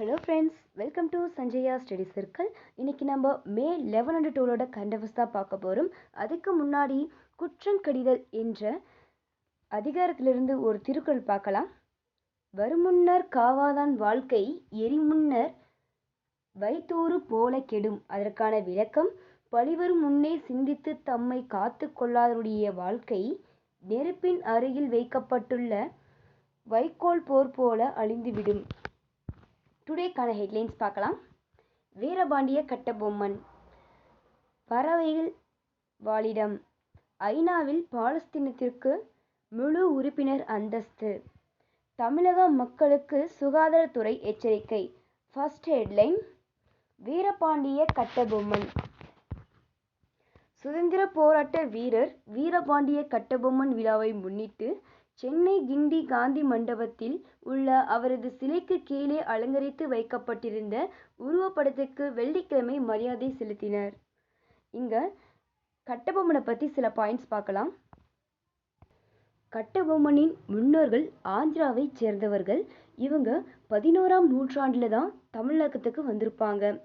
Hello friends, welcome to Sanjaya study circle. இன்றைக்கி நம்ம மே 11 and 12 கண்டவஸ் தான் பார்க்க போகிறோம். அதுக்கு முன்னாடி குற்றங்கடிதல் என்ற அதிகாரத்திலிருந்து ஒரு திருக்குறள் பார்க்கலாம். வருமுன்னர் காவாதான் வாழ்க்கை எரிமுன்னர் வைத்தூறு போல கெடும். அதற்கான விளக்கம்: பழிவரும் முன்னே சிந்தித்து தம்மை காத்து கொள்ளாதவருடைய வாழ்க்கை நெருப்பின் அருகில் வைக்கப்பட்டுள்ள வைக்கோல் போர் போல அழிந்துவிடும். டுடேக்கான ஹெட்லைன்ஸ் பார்க்கலாம். வீரபாண்டிய கட்டபொம்மன், பறவைகள் வாழிடம், ஐநாவில் பாலஸ்தீனத்திற்கு முழு உறுப்பினர் அந்தஸ்து, தமிழக மக்களுக்கு சுகாதாரத்துறை எச்சரிக்கை. First headline: Veerapandiya Kattabomman. சுதந்திர போராட்ட வீரர் வீரபாண்டிய கட்டபொம்மன் விழாவை முன்னிட்டு சென்னை கிண்டி காந்தி மண்டபத்தில் உள்ள அவரது சிலைக்கு கீழே அலங்கரித்து வைக்கப்பட்டிருந்த உருவப்படத்துக்கு வெள்ளிக்கிழமை மரியாதை செலுத்தினர். இங்க கட்டபொம்மனை பற்றி சில பாயிண்ட்ஸ் பார்க்கலாம். கட்டபொம்மனின் முன்னோர்கள் ஆந்திராவை சேர்ந்தவர்கள். இவங்க 11ஆம் நூற்றாண்டில் தான் தமிழகத்துக்கு வந்திருப்பாங்க.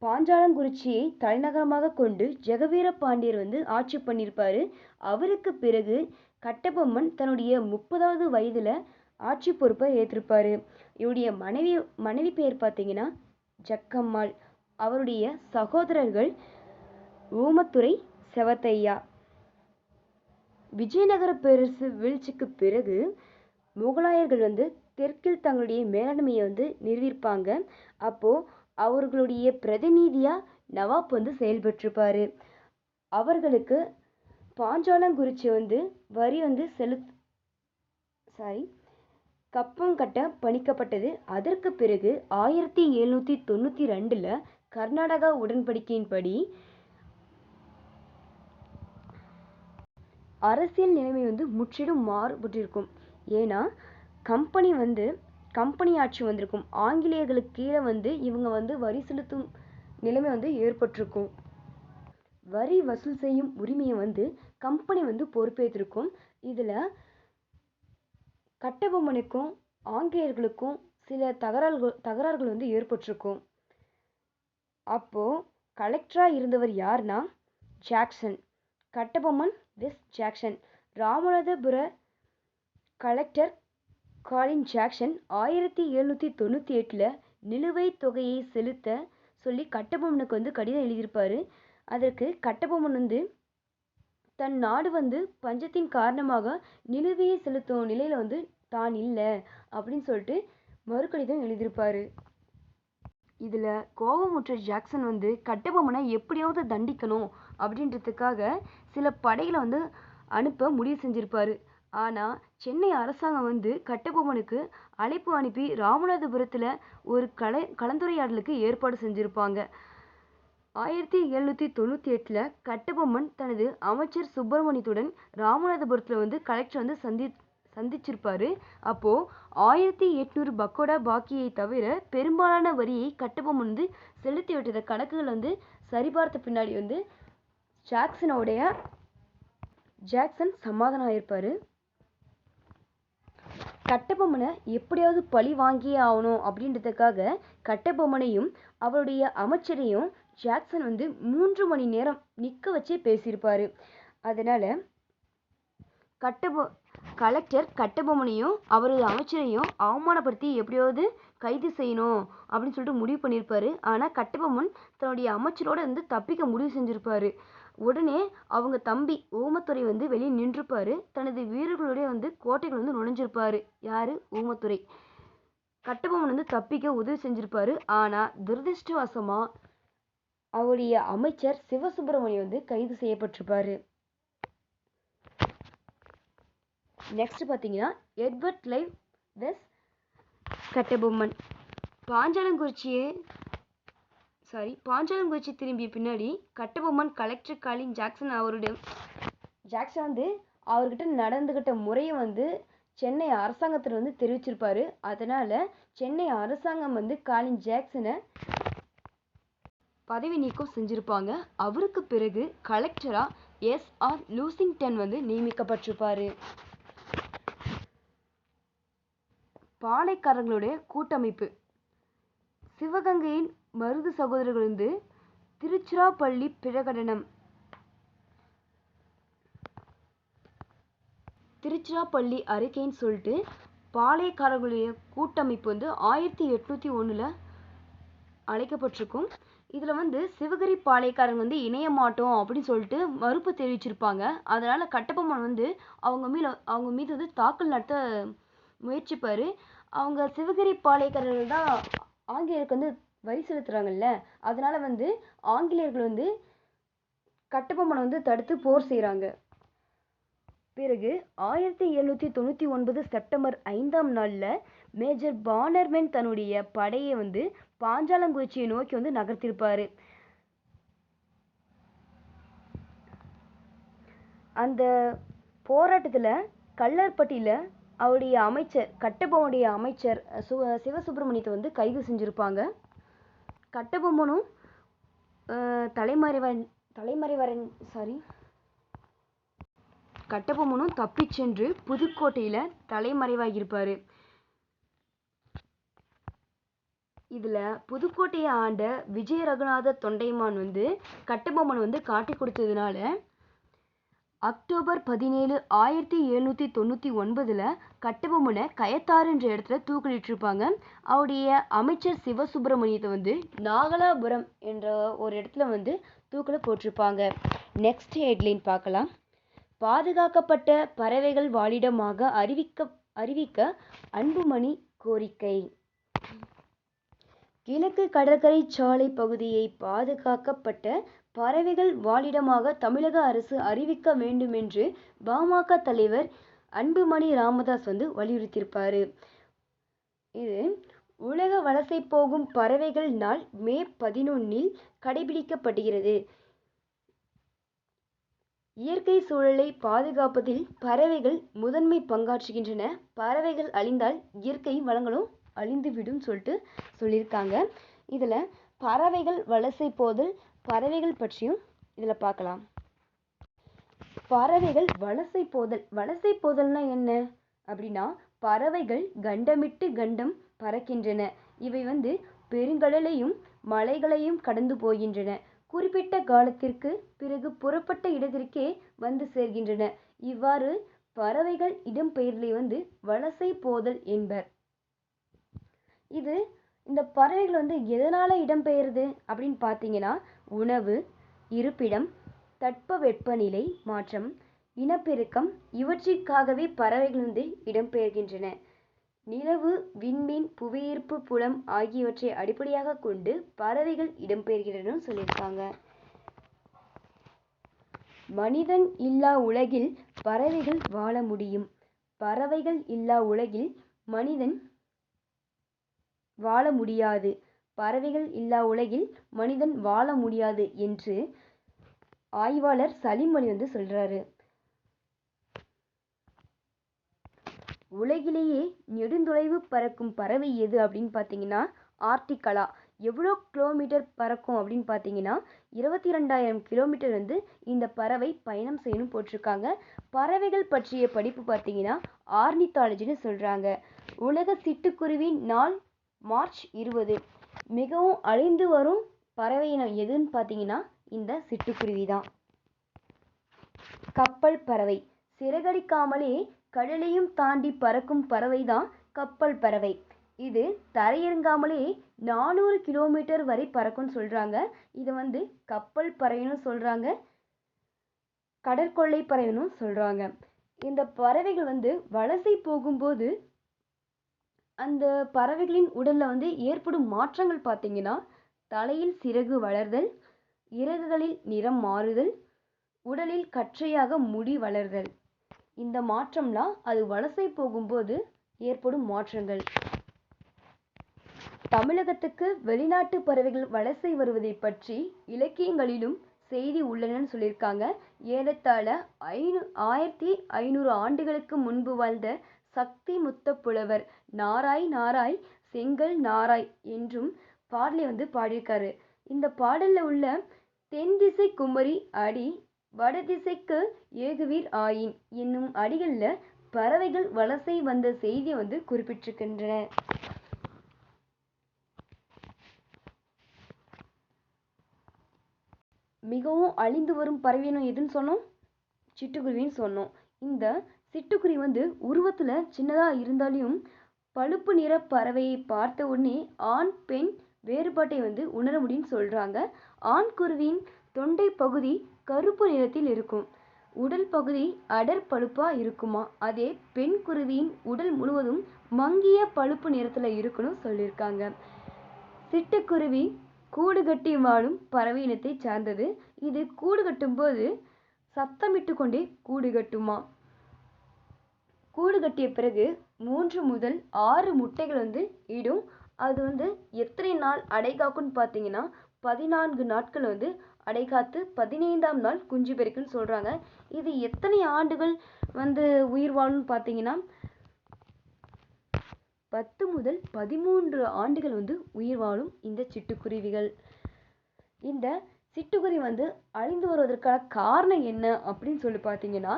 பாஞ்சாலங்குறிச்சியை தலைநகரமாக கொண்டு ஜெகவீர பாண்டியர் ஆட்சி பண்ணியிருப்பாரு. அவருக்கு பிறகு கட்டபொம்மன் தன்னுடைய 30வது வயதில் ஆட்சி பொறுப்பை ஏற்றிருப்பார். இவருடைய மனைவி பெயர் பார்த்தீங்கன்னா ஜக்கம்மாள். அவருடைய சகோதரர்கள் ஊமத்துரை, செவத்தையா. விஜயநகர பேரரசு வீழ்ச்சிக்கு பிறகு முகலாயர்கள் தெற்கில் தங்களுடைய மேலாண்மையை நிறுவியிருப்பாங்க. அப்போது அவர்களுடைய பிரதிநிதியா நவாப் செயல்பட்டிருப்பார். அவர்களுக்கு பாஞ்சாலங்குறிச்சி வரி கப்பம் கட்ட பணிக்கப்பட்டது. அதற்கு பிறகு 1792 கர்நாடகா உடன்படிக்கையின்படி அரசியல் நிலைமை முற்றிலும் மாறுபட்டிருக்கும். ஏன்னா கம்பெனி ஆட்சி வந்திருக்கும். ஆங்கிலேயர்களுக்கு கீழே இவங்க வரி செலுத்தும் நிலைமை ஏற்பட்டிருக்கும். வரி வசூல் செய்யும் உரிமையை கம்பெனி பொறுப்பேற்றிருக்கும். இதில் கட்டபொம்மனுக்கும் ஆங்கிலேயர்களுக்கும் சில தகராறுகள் ஏற்பட்டிருக்கும். அப்போது கலெக்டராக இருந்தவர் யாருன்னா Jackson. Kattabomman west Jackson. Ramanathapura collector Colin Jackson 1798 நிலுவைத் தொகையை செலுத்த சொல்லி கட்டபொம்மனுக்கு கடிதம் எழுதியிருப்பார். அதற்கு கட்டபொம்மன் தன் நாடு பஞ்சத்தின் காரணமாக நிலுவையை செலுத்தும் நிலையில் தான் இல்லை அப்படின்னு சொல்லிட்டு மறுகடிதம் எழுதியிருப்பார். இதில் கோபமுற்ற ஜாக்சன் கட்டபொம்மனை எப்படியாவது தண்டிக்கணும் அப்படின்றதுக்காக சில படைகளை அனுப்ப முடிவு செஞ்சிருப்பார். ஆனால் சென்னை அரசாங்கம் கட்டபொம்மனுக்கு அழைப்பு அனுப்பி ராமநாதபுரத்தில் ஒரு கலந்துரையாடலுக்கு ஏற்பாடு செஞ்சுருப்பாங்க. 1798 கட்டபொம்மன் தனது அமைச்சர் சுப்பிரமணியத்துடன் ராமநாதபுரத்தில் கலெக்டர் சந்திச்சிருப்பாரு. அப்போது 1800 பக்கோடா பாக்கியை தவிர பெரும்பாலான வரியை கட்டபொம்மன் செலுத்தி விட்டத கணக்குகள் சரிபார்த்த பின்னாடி ஜாக்சன் சமாதானம் ஆயிருப்பாரு. கட்டபொம்மனை எப்படியாவது பழி வாங்கியே ஆகணும் அப்படின்றதுக்காக கட்டபொம்மனையும் அவருடைய அமைச்சரையும் ஜாக்சன் 3 மணி நேரம் நிற்க வச்சே பேசியிருப்பார். அதனால் கலெக்டர் கட்டபொம்மனையும் அவரது அமைச்சரையும் அவமானப்படுத்தி எப்படியாவது கைது செய்யணும் அப்படின்னு சொல்லிட்டு முடிவு பண்ணியிருப்பார். ஆனால் கட்டபொம்மன் தன்னுடைய அமைச்சரோடு தப்பிக்க முடிவு செஞ்சுருப்பார். உடனே அவங்க தம்பி ஊமத்துரை வெளியே நின்றுப்பார். தனது வீரர்களுடைய கோட்டைகள் நுழைஞ்சிருப்பார். யார்? ஊமத்துரை. கட்டபொம்மன் தப்பிக்க உதவி செஞ்சிருப்பார். ஆனால் துரதிருஷ்டவசமாக அவருடைய அமைச்சர் சிவசுப்பிரமணியம் கைது செய்யப்பட்டிருப்பார். நெக்ஸ்ட் பார்த்தீங்கன்னா எட்வர்ட் லைவ் வெஸ் கட்டபொம்மன். பாஞ்சாலங்குறிச்சி திரும்பிய பின்னாடி கட்டபொம்மன் கலெக்டர் காலின் ஜாக்சன் அவர்கிட்ட நடந்துகிட்ட முறையை சென்னை அரசாங்கத்தில் தெரிவிச்சிருப்பாரு. அதனால சென்னை அரசாங்கம் காலின் ஜாக்சனை பதவி நீக்கம் செஞ்சிருப்பாங்க. அவருக்கு பிறகு கலெக்டரா எஸ்.ஆர். லூசிங்டன் நியமிக்கப்பட்டிருப்பாரு. பாளையக்காரர்களுடைய கூட்டமைப்பு. சிவகங்கையின் மருது சகோதரர்கள் வந்து திருச்சிராப்பள்ளி பிரகடனம் திருச்சிராப்பள்ளி அறிக்கைன்னு சொல்லிட்டு பாளையக்காரர்களுடைய கூட்டமைப்பு வந்து 1801 அழைக்கப்பட்டிருக்கும். இதில் வந்து சிவகிரி பாளையக்காரங்க வந்து இணைய மாட்டோம் அப்படின்னு சொல்லிட்டு மறுப்பு தெரிவிச்சிருப்பாங்க. அதனால கட்டபொம்மன் வந்து அவங்க மீது வந்து தாக்கல் நடத்த முயற்சிப்பார். அவங்க சிவகிரி பாளையக்காரர்கள் தான் ஆங்கிலேயருக்கு வந்து வரி செலுத்துறாங்கல்ல, அதனால வந்து ஆங்கிலேயர்கள் வந்து கட்டபொம்மனை வந்து தடுத்து போர் செய்கிறாங்க. பிறகு 1799 செப்டம்பர் 5ஆம் நாளில் மேஜர் பானர்மேன் தன்னுடைய படையை வந்து பாஞ்சாலங்குறிச்சியை நோக்கி வந்து நகர்த்திருப்பாரு. அந்த போராட்டத்தில் கல்லர்பட்டியில் அவருடைய அமைச்சர் கட்டபொம்மனுடைய அமைச்சர் சிவசுப்பிரமணியத்தை வந்து கைது செஞ்சுருப்பாங்க. கட்டபொம்மனும் கட்டபொம்மனும் தப்பி சென்று புதுக்கோட்டையில் தலைமறைவாகியிருப்பார். இதில் புதுக்கோட்டையை ஆண்ட விஜய ரகுநாத தொண்டைமான் வந்து கட்டபொம்மன் வந்து காட்டி கொடுத்ததுனால அக்டோபர் 17, 1799 கட்டபொம்மனை கயத்தாறு என்ற இடத்துல தூக்கிலிட்டிருப்பாங்க. அவருடைய அமைச்சர் சிவசுப்பிரமணியத்தை வந்து நாகலாபுரம் என்ற ஒரு இடத்துல வந்து தூக்கில் போட்டிருப்பாங்க. நெக்ஸ்ட் ஹெட்லைன் பார்க்கலாம். பாதுகாக்கப்பட்ட பறவைகள் வாழிடமாக அறிவிக்க அன்புமணி கோரிக்கை. கிழக்கு கடற்கரை சாலை பகுதியை பாதுகாக்கப்பட்ட பறவைகள் வாழிடமாக தமிழக அரசு அறிவிக்க வேண்டும் என்று பாமக தலைவர் அன்புமணி ராமதாஸ் வந்து வலியுறுத்தியிருப்பாரு. இது உலக வலசை போகும் பறவைகள் நாள் மே 11 கடைபிடிக்கப்படுகிறது. இயற்கை சூழலை பாதுகாப்பதில் பறவைகள் முதன்மை பங்காற்றுகின்றன. பறவைகள் அழிந்தால் இயற்கை வளங்களும் அழிந்துவிடும் சொல்லிட்டு சொல்லியிருக்காங்க. இதில் பறவைகள் வலசை போதல் பறவைகள் பற்றியும் இதில் பார்க்கலாம். பறவைகள் வலசை போதல்னா என்ன அப்படின்னா, பறவைகள் கண்டமிட்டு கண்டம் பறக்கின்றன. இவை வந்து பெருங்கடலையும் மலைகளையும் கடந்து போகின்றன. குறிப்பிட்ட காலத்திற்கு பிறகு புறப்பட்ட இடத்திற்கே வந்து சேர்கின்றன. இவ்வாறு பறவைகள் இடம்பெயர்தலை வந்து வலசை போதல் என்பர். இந்த பறவைகள் வந்து எதனால் இடம்பெயருது அப்படின்னு பார்த்தீங்கன்னா, உணவு, இருப்பிடம், தட்பவெப்பநிலை மாற்றம், இனப்பெருக்கம் இவற்றிற்காகவே பறவைகள் வந்து இடம்பெயர்கின்றன. நிலவு, விண்மீன், புவியீர்ப்பு புலம் ஆகியவற்றை அடிப்படையாக கொண்டு பறவைகள் இடம்பெயர்கின்றன சொல்லியிருக்காங்க. மனிதன் இல்லா உலகில் பறவைகள் வாழ முடியும். பறவைகள் இல்லா உலகில் மனிதன் வாழ முடியாது. பறவைகள் இல்லா உலகில் மனிதன் வாழ முடியாது என்று ஆய்வாளர் சலீம் அலி வந்து சொல்றாரு. உலகிலேயே நெடுந்தொலைவு பறக்கும் பறவை எது அப்படின்னு பார்த்தீங்கன்னா ஆர்டிகலா. எவ்வளோ கிலோமீட்டர் பறக்கும் அப்படின்னு பார்த்தீங்கன்னா 22,000 கிலோமீட்டர் வந்து இந்த பறவை பயணம் செய்யணும் போட்டிருக்காங்க. பறவைகள் பற்றிய படிப்பு பார்த்தீங்கன்னா ஆர்னித்தாலஜின்னு சொல்கிறாங்க. உலக சிட்டுக்குருவின் நாள் மார்ச் 20. மிகவும் அழிந்து வரும் பறவை இனம் எதுன்னு பார்த்தீங்கன்னா இந்த சிட்டுக்குருவி தான். கப்பல் பறவை. சிறகடிக்காமலே கடலையும் தாண்டி பறக்கும் பறவை தான் கப்பல் பறவை. இது தரையிறங்காமலே 400 கிலோமீட்டர் வரை பறக்கும்னு சொல்கிறாங்க. இதை வந்து கப்பல் பறவைன்னு சொல்கிறாங்க, கடற்கொள்ளை பறவைன்னு சொல்கிறாங்க. இந்த பறவைகள் வந்து வலசை போகும்போது அந்த பறவைகளின் உடலில் வந்து ஏற்படும் மாற்றங்கள் பார்த்தீங்கன்னா, தலையில் சிறகு வளர்தல், இறகுகளில் நிறம் மாறுதல், உடலில் கற்றையாக முடி வளர்தல். இந்த மாற்றம்லாம் அது வலசை போகும்போது ஏற்படும் மாற்றங்கள். தமிழகத்துக்கு வெளிநாட்டு பறவைகள் வலசை வருவதை பற்றி இலக்கியங்களிலும் செய்தி உள்ளனன்னு சொல்லியிருக்காங்க. ஏறத்தாழ 1500 ஆண்டுகளுக்கு முன்பு வாழ்ந்த சக்தி முத்த புலவர் நாராய் நாராய் செங்கல் நாராய் என்றும் பாடலை வந்து பாடியிருக்காரு. இந்த பாடலில் உள்ள தென் திசை குமரி அடி வடதிசைக்கு ஏகுவீர் ஆயின் என்னும் அடிகளில் பறவைகள் வலசை வந்த செய்தியை வந்து குறிப்பிட்டிருக்கின்றன. மிகவும் அழிந்து வரும் பறவையினம் எதுன்னு சொன்னோம்? சிட்டுக்குருவின்னு சொன்னோம். இந்த சிட்டுக்குருவி வந்து உருவத்துல சின்னதா இருந்தாலும் பழுப்பு நிற பறவையை பார்த்த உடனே ஆண் பெண் வேறுபாட்டை வந்து உணர முடியும்னு சொல்றாங்க. ஆண் குருவியின் தொண்டை பகுதி கருப்பு நிறத்தில் இருக்கும். உடல் பகுதி அடர் பழுப்பா இருக்குமா. அதே பெண் குருவியின் உடல் முழுவதும் மங்கிய பழுப்பு நிறத்துல இருக்குன்னு சொல்லியிருக்காங்க. சிட்டுக்குருவி கூடு கட்டி வாழும் பறவை இனத்தை சார்ந்தது. இது கூடு கட்டும்போது சத்தமிட்டு கொண்டே கூடு கட்டுமா. கூடு கட்டிய பிறகு 3 முதல் 6 முட்டைகள் வந்து இடும். அது வந்து எத்தனை நாள் அடை காக்கும்னு பார்த்தீங்கன்னா 14 நாட்கள் வந்து அடை காத்து 15ஆம் நாள் குஞ்சு பெருக்குன்னு சொல்றாங்க. இது எத்தனை ஆண்டுகள் வந்து உயிர் வாழும்னு பார்த்தீங்கன்னா 10 முதல் 13 ஆண்டுகள் வந்து உயிர் வாழும் இந்த சிட்டுக்குருவிகள். இந்த சிட்டுக்குருவி வந்து அழிந்து வருவதற்கான காரணம் என்ன அப்படின்னு சொல்லி பார்த்தீங்கன்னா,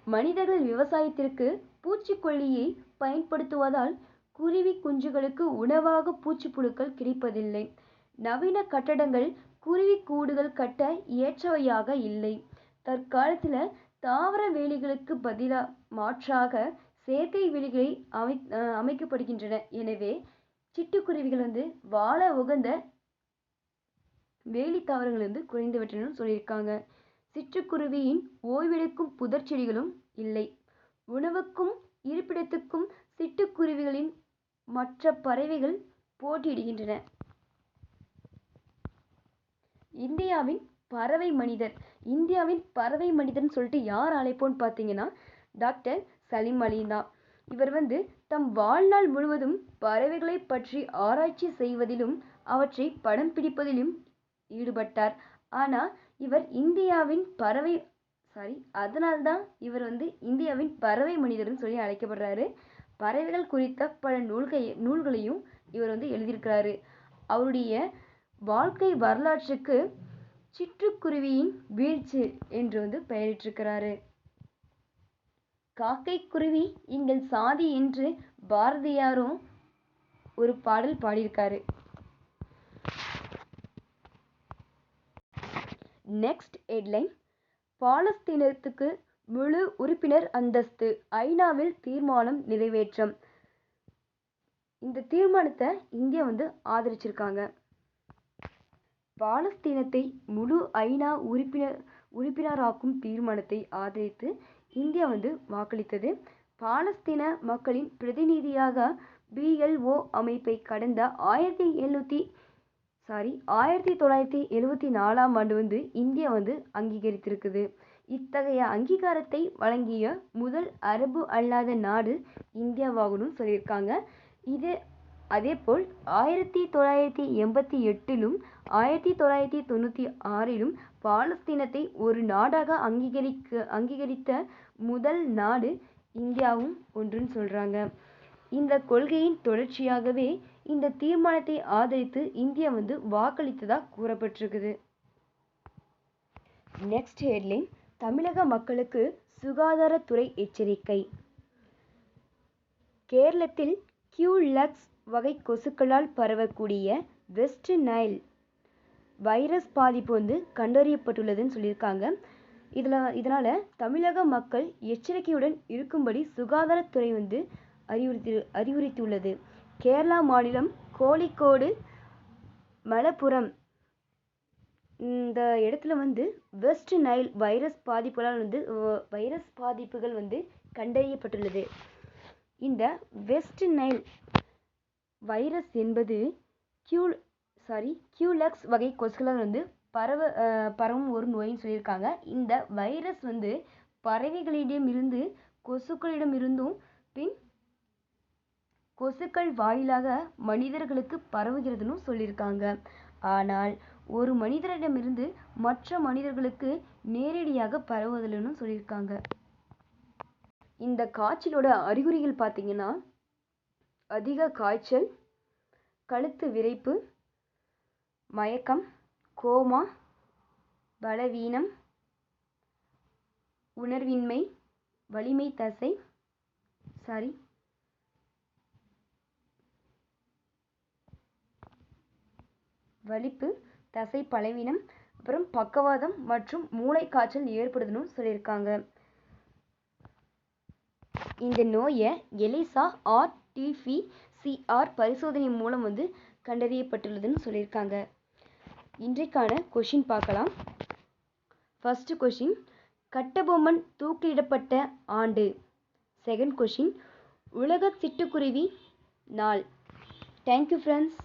மனிதர்கள் விவசாயத்திற்கு பூச்சிக்கொல்லியை பயன்படுத்துவதால் குருவி குஞ்சுகளுக்கு உணவாக பூச்சிப்புழுக்கள் கிடைப்பதில்லை. நவீன கட்டடங்கள் குருவி கூடுகள் கட்ட ஏற்றவையாக இல்லை. தற்காலத்தில் தாவர வேலிகளுக்கு மாற்றாக செயற்கை வேலிகளை அமைக்கப்படுகின்றன. எனவே சிட்டுக்குருவிகள் வந்து வாழ உகந்த வேலி தாவரங்கள் வந்து குறைந்துவிட்டன சொல்லியிருக்காங்க. சிட்டுக்குருவியின் ஓய்வெடுக்கும் புதர் செடிகளும் இல்லை. உணவுக்கும் இருப்பிடத்துக்கும் சிட்டுக்குருவிகளின் மற்ற பறவைகள் போட்டியிடுகின்றன. இந்தியாவின் பறவை மனிதர். இந்தியாவின் பறவை மனிதர்னு சொல்லிட்டு யார் அழைப்போன்னு பார்த்தீங்கன்னா டாக்டர் சலீம் அலி தான். இவர் வந்து தம் வாழ்நாள் முழுவதும் பறவைகளை பற்றி ஆராய்ச்சி செய்வதிலும் அவற்றை படம் பிடிப்பதிலும் ஈடுபட்டார். ஆனால் இவர் இந்தியாவின் பறவை அதனால்தான் இவர் வந்து இந்தியாவின் பறவை மனிதர்னு சொல்லி அழைக்கப்படுறாரு. பறவைகள் குறித்த பல நூல்களையும் இவர் வந்து எழுதியிருக்கிறாரு. அவருடைய வாழ்க்கை வரலாற்றுக்கு சிட்டுக்குருவியின் வீழ்ச்சி என்று வந்து பெயரிட்டிருக்கிறாரு. காக்கை குருவி எங்கள் சாதி என்று பாரதியாரும் ஒரு பாடல் பாடியிருக்காரு. நெக்ஸ்ட் ஹெட்லைன், பாலஸ்தீனத்துக்கு முழு உறுப்பினர் அந்தஸ்து, ஐநாவில் தீர்மானம் நிறைவேற்றம். இந்த தீர்மானத்தை இந்தியா வந்து ஆதரிச்சிருக்காங்க. பாலஸ்தீனத்தை முழு ஐநா உறுப்பினராக்கும் தீர்மானத்தை ஆதரித்து இந்தியா வந்து வாக்களித்தது. பாலஸ்தீன மக்களின் பிரதிநிதியாக PLO அமைப்பை கடந்த 1974ஆம் ஆண்டு வந்து இந்தியா வந்து அங்கீகரித்திருக்குது. இத்தகைய அங்கீகாரத்தை வழங்கிய முதல் அரபு அல்லாத நாடு இந்தியாவாகணும் சொல்லியிருக்காங்க. அதேபோல் 1988லும் 1996லும் பாலஸ்தீனத்தை ஒரு நாடாக அங்கீகரித்த முதல் நாடு இந்தியாவும் ஒன்றுன்னு சொல்றாங்க. இந்த கொள்கையின் தொடர்ச்சியாகவே இந்த தீர்மானத்தை ஆதரித்து இந்தியா வந்து வாக்களித்ததா கூறப்பட்டிருக்குது. நெக்ஸ்ட் ஹெட்லைன், தமிழக மக்களுக்கு சுகாதாரத்துறை எச்சரிக்கை. கேரளத்தில் கியூலக்ஸ் வகை கொசுக்களால் பரவக்கூடிய வெஸ்ட் நைல் வைரஸ் பாதிப்பு வந்து கண்டறியப்பட்டுள்ளதுன்னு சொல்லியிருக்காங்க. இதனால தமிழக மக்கள் எச்சரிக்கையுடன் இருக்கும்படி சுகாதாரத்துறை வந்து அறிவுறுத்தியுள்ளது. கேரளா மாநிலம் கோழிக்கோடு மலப்புரம் இந்த இடத்துல வந்து வெஸ்ட் நைல் வைரஸ் பாதிப்புகள் வந்து கண்டறியப்பட்டுள்ளது. இந்த வெஸ்ட் நைல் வைரஸ் என்பது கியூலக்ஸ் வகை கொசுக்களால் வந்து பரவும் ஒரு நோயின்னு சொல்லியிருக்காங்க. இந்த வைரஸ் வந்து பறவைகளிடமிருந்து கொசுக்களிடமிருந்தும் பின் கொசுக்கள் வாயிலாக மனிதர்களுக்கு பரவுகிறதுன்னு சொல்லியிருக்காங்க. ஆனால் ஒரு மனிதரிடமிருந்து மற்ற மனிதர்களுக்கு நேரடியாக பரவுவதில்லைன்னு சொல்லியிருக்காங்க. இந்த காய்ச்சலோட அறிகுறிகள் பார்த்தீங்கன்னா அதிக காய்ச்சல், கழுத்து விரைப்பு, மயக்கம், கோமா, பலவீனம், உணர்வின்மை, வலிமை தசை வலிப்பு, தசை பலவீனம், அப்புறம் பக்கவாதம் மற்றும் மூளை காய்ச்சல் ஏற்படுதுன்னு சொல்லியிருக்காங்க. இந்த நோயை எலிசா RT-PCR பரிசோதனை மூலம் கண்டறியப்பட்டுள்ளதுன்னு சொல்லியிருக்காங்க. இன்றைக்கான கொஷின் பார்க்கலாம். ஃபர்ஸ்ட் கொஷின், கட்டபொம்மன் தூக்கிலிடப்பட்ட ஆண்டு. செகண்ட் கொஷின், உலக சிட்டுக்குருவி நாள். Thank you friends.